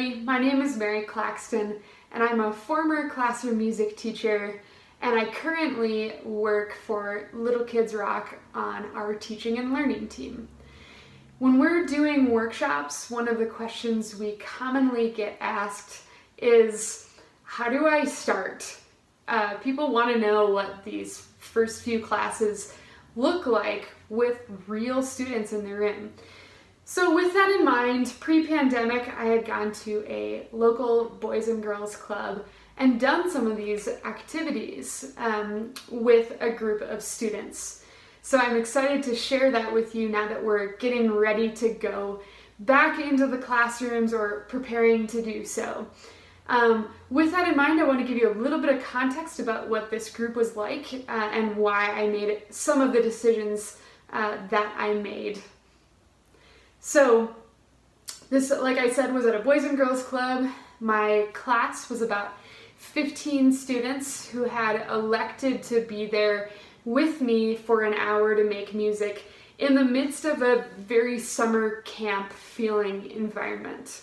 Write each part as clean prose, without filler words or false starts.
everybody, my name is Mary Claxton and I'm a former classroom music teacher and I currently work for Little Kids Rock on our teaching and learning team. When we're doing workshops, one of the questions we commonly get asked is, how do I start? People want to know what these first few classes look like with real students in the room. So with that in mind, pre-pandemic, I had gone to a local boys and girls club and done some of these activities with a group of students. So I'm excited to share that with you now that we're getting ready to go back into the classrooms or preparing to do so. With that in mind, I want to give you a little bit of context about what this group was like and why I made some of the decisions that I made. So this, like I said, was at a boys and girls club. My class was about 15 students who had elected to be there with me for an hour to make music in the midst of a very summer camp feeling environment.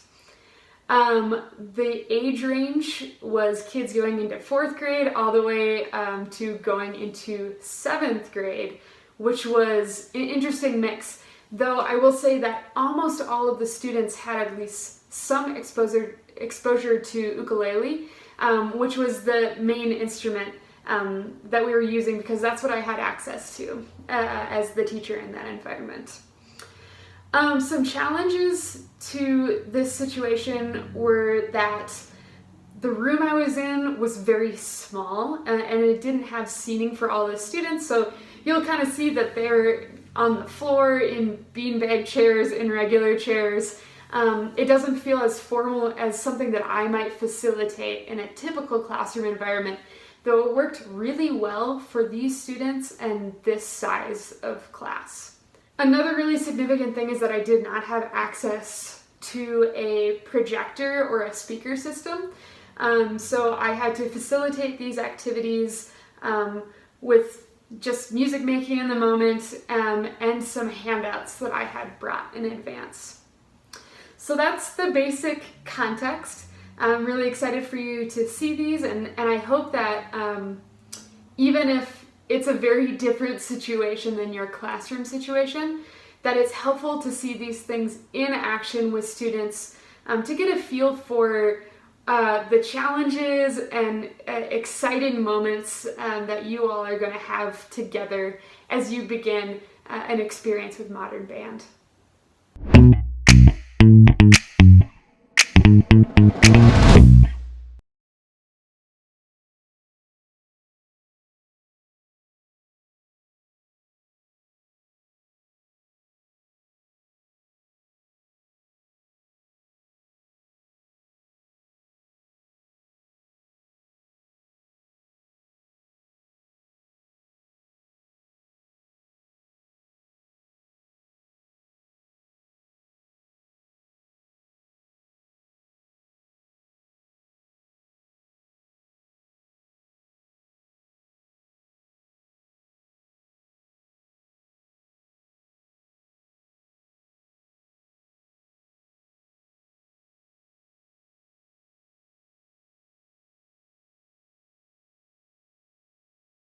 The age range was kids going into 4th grade all the way to going into 7th grade, which was an interesting mix. Though I will say that almost all of the students had at least some exposure to ukulele, which was the main instrument that we were using because that's what I had access to as the teacher in that environment. Some challenges to this situation were that the room I was in was very small and it didn't have seating for all the students, so you'll kind of see that they're on the floor in beanbag chairs, in regular chairs. It doesn't feel as formal as something that I might facilitate in a typical classroom environment, though it worked really well for these students and this size of class. Another really significant thing is that I did not have access to a projector or a speaker system, so I had to facilitate these activities with just music making in the moment and some handouts that I had brought in advance. So that's the basic context. I'm really excited for you to see these and I hope that even if it's a very different situation than your classroom situation, that it's helpful to see these things in action with students to get a feel for the challenges and exciting moments that you all are going to have together as you begin an experience with modern band.